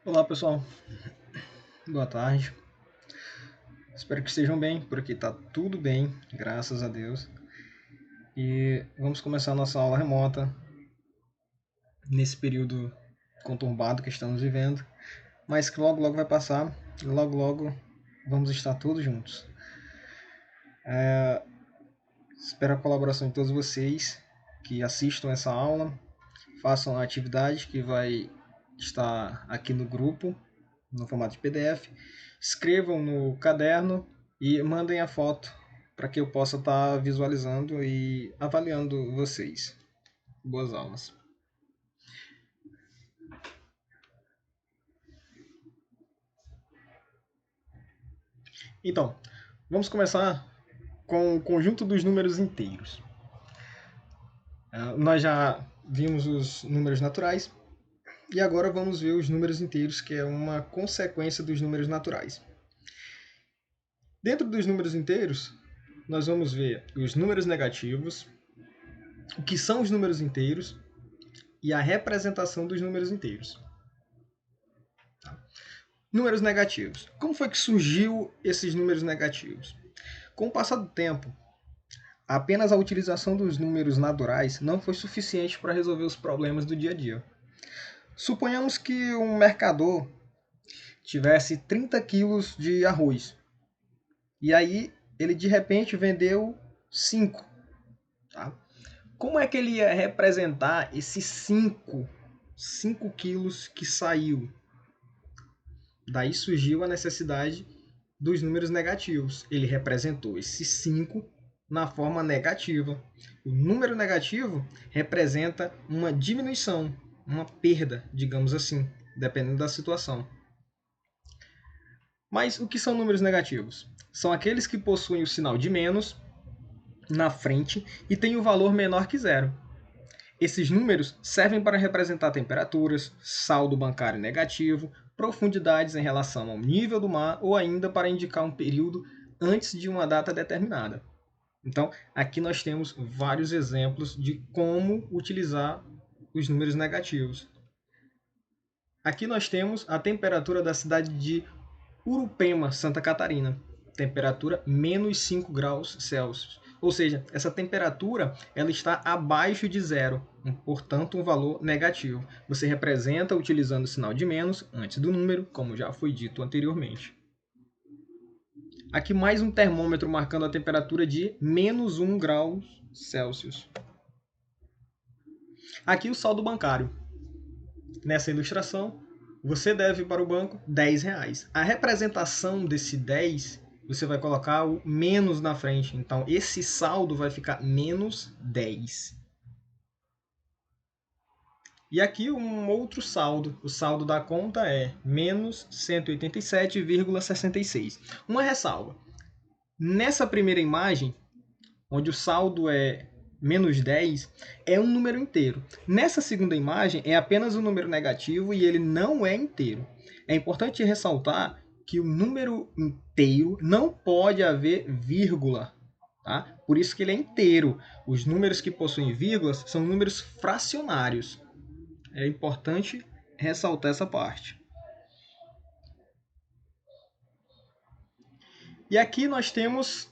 Olá pessoal, boa tarde. Espero que estejam bem, por aqui está tudo bem, graças a Deus. E vamos começar a nossa aula remota nesse período conturbado que estamos vivendo, mas que logo logo vai passar e logo vamos estar todos juntos. Espero a colaboração de todos vocês que assistam essa aula, façam a atividade que vai estar aqui no grupo, no formato de PDF, escrevam no caderno e mandem a foto para que eu possa estar visualizando e avaliando vocês. Boas aulas. Então, vamos começar com o conjunto dos números inteiros. Nós já vimos os números naturais e agora vamos ver os números inteiros, que é uma consequência dos números naturais. Dentro dos números inteiros, nós vamos ver os números negativos, o que são os números inteiros e a representação dos números inteiros. Números negativos. Como foi que surgiu esses números negativos? Com o passar do tempo, apenas a utilização dos números naturais não foi suficiente para resolver os problemas do dia a dia. Suponhamos que um mercador tivesse 30 quilos de arroz e aí ele de repente vendeu 5. Tá? Como é que ele ia representar esses 5 quilos que saiu? Daí surgiu a necessidade dos números negativos. Ele representou esses 5 na forma negativa. O número negativo representa uma diminuição, uma perda, digamos assim, dependendo da situação. Mas o que são números negativos? São aqueles que possuem o sinal de menos na frente e têm o valor menor que zero. Esses números servem para representar temperaturas, saldo bancário negativo, profundidades em relação ao nível do mar ou ainda para indicar um período antes de uma data determinada. Então, aqui nós temos vários exemplos de como utilizar os números negativos. Aqui nós temos a temperatura da cidade de Urupema, Santa Catarina. Temperatura menos 5 graus Celsius. Ou seja, essa temperatura ela está abaixo de zero, portanto um valor negativo. Você representa utilizando o sinal de menos antes do número, como já foi dito anteriormente. Aqui mais um termômetro marcando a temperatura de menos 1 grau Celsius. Aqui o saldo bancário. Nessa ilustração, você deve para o banco R$10. A representação desse 10, você vai colocar o menos na frente. Então, esse saldo vai ficar menos 10. E aqui um outro saldo. O saldo da conta é menos 187,66. Uma ressalva. Nessa primeira imagem, onde o saldo é menos 10, é um número inteiro. Nessa segunda imagem, é apenas um número negativo e ele não é inteiro. É importante ressaltar que o número inteiro não pode haver vírgula. Tá? Por isso que ele é inteiro. Os números que possuem vírgulas são números fracionários. É importante ressaltar essa parte. E aqui nós temos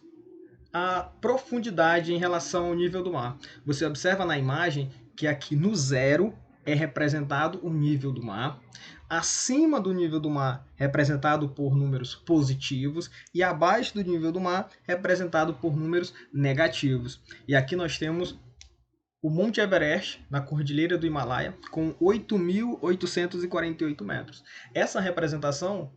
a profundidade em relação ao nível do mar. Você observa na imagem que aqui no zero é representado o nível do mar, acima do nível do mar representado por números positivos e abaixo do nível do mar representado por números negativos. E aqui nós temos o Monte Everest, na Cordilheira do Himalaia, com 8.848 metros. Essa representação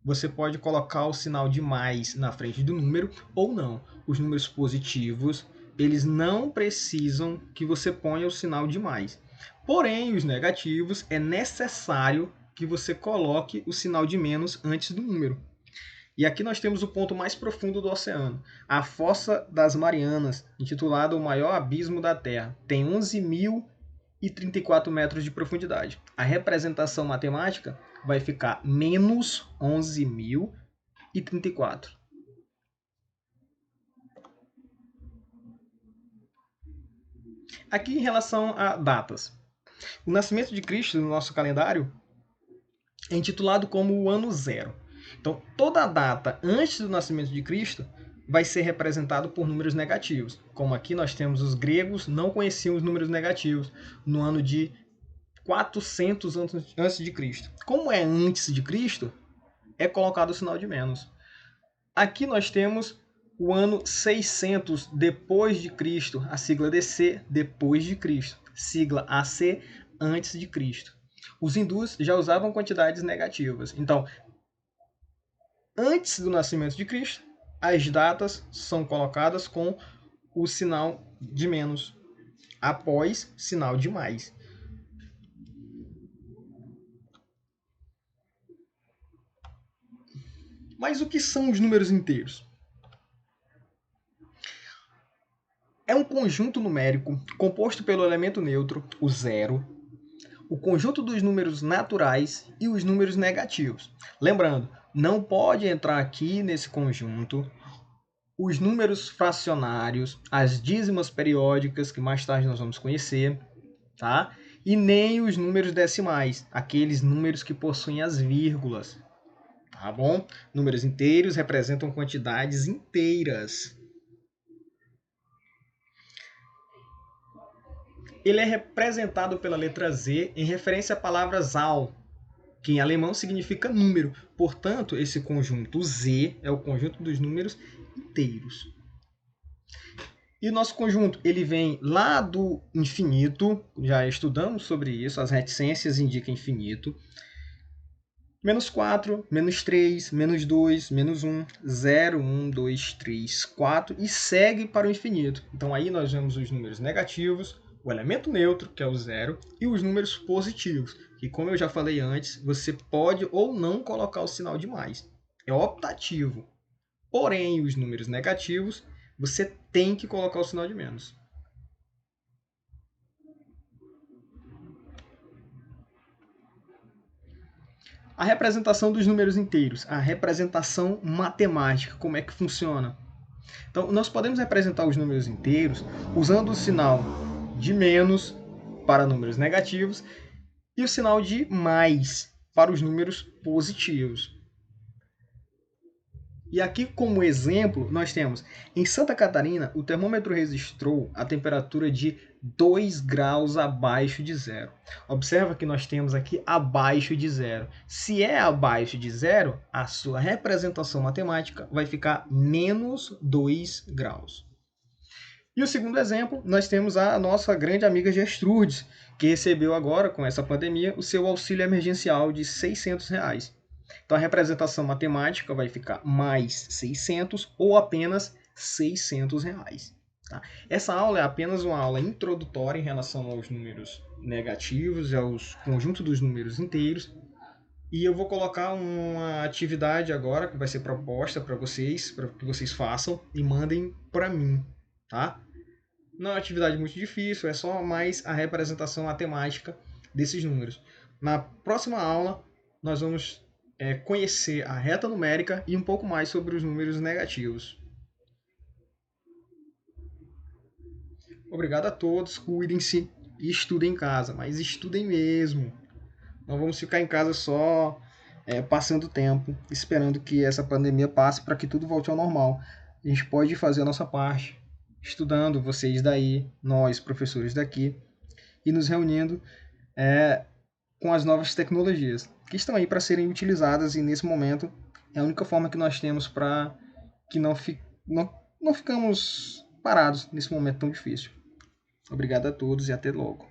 você pode colocar o sinal de mais na frente do número ou não. Os números positivos, eles não precisam que você ponha o sinal de mais. Porém, os negativos, é necessário que você coloque o sinal de menos antes do número. E aqui nós temos o ponto mais profundo do oceano, a Fossa das Marianas, intitulada O Maior Abismo da Terra. Tem 11.034 metros de profundidade. A representação matemática vai ficar menos 11.034. Aqui em relação a datas. O nascimento de Cristo no nosso calendário é intitulado como o ano zero. Então, toda a data antes do nascimento de Cristo vai ser representado por números negativos. Como aqui nós temos os gregos não conheciam os números negativos no ano de 400 antes de Cristo. Como é antes de Cristo, é colocado o sinal de menos. Aqui nós temos o ano 600 depois de Cristo, a sigla DC depois de Cristo, sigla AC antes de Cristo. Os hindus já usavam quantidades negativas. Então, antes do nascimento de Cristo, as datas são colocadas com o sinal de menos, após sinal de mais. Mas o que são os números inteiros? É um conjunto numérico composto pelo elemento neutro, o zero, o conjunto dos números naturais e os números negativos. Lembrando, não pode entrar aqui nesse conjunto os números fracionários, as dízimas periódicas, que mais tarde nós vamos conhecer, tá? E nem os números decimais, aqueles números que possuem as vírgulas, tá bom? Números inteiros representam quantidades inteiras. Ele é representado pela letra Z em referência à palavra Zahl, que em alemão significa número. Portanto, esse conjunto Z é o conjunto dos números inteiros. E o nosso conjunto, ele vem lá do infinito, já estudamos sobre isso, as reticências indicam infinito. Menos 4, menos 3, menos 2, menos 1, 0, 1, 2, 3, 4 e segue para o infinito. Então aí nós vemos os números negativos, o elemento neutro, que é o zero, e os números positivos, que como eu já falei antes, você pode ou não colocar o sinal de mais. É optativo. Porém, os números negativos, você tem que colocar o sinal de menos. A representação dos números inteiros, a representação matemática, como é que funciona? Então, nós podemos representar os números inteiros usando o sinal de menos para números negativos e o sinal de mais para os números positivos. E aqui, como exemplo, nós temos, em Santa Catarina, o termômetro registrou a temperatura de 2 graus abaixo de zero. Observa que nós temos aqui abaixo de zero. Se é abaixo de zero, a sua representação matemática vai ficar menos 2 graus. E o segundo exemplo, nós temos a nossa grande amiga Gertrudes, que recebeu agora, com essa pandemia, o seu auxílio emergencial de R$600. Então, a representação matemática vai ficar mais 600 ou apenas R$600. Tá? Essa aula é apenas uma aula introdutória em relação aos números negativos e aos conjuntos dos números inteiros. E eu vou colocar uma atividade agora que vai ser proposta para que vocês façam e mandem para mim. Tá? Não é uma atividade muito difícil, é só mais a representação matemática desses números. Na próxima aula, nós vamos conhecer a reta numérica e um pouco mais sobre os números negativos. Obrigado a todos, cuidem-se e estudem em casa, mas estudem mesmo. Não vamos ficar em casa só passando tempo, esperando que essa pandemia passe para que tudo volte ao normal. A gente pode fazer a nossa parte, estudando, vocês daí, nós, professores daqui, e nos reunindo com as novas tecnologias, que estão aí para serem utilizadas e nesse momento é a única forma que nós temos para que não ficamos parados nesse momento tão difícil. Obrigado a todos e até logo.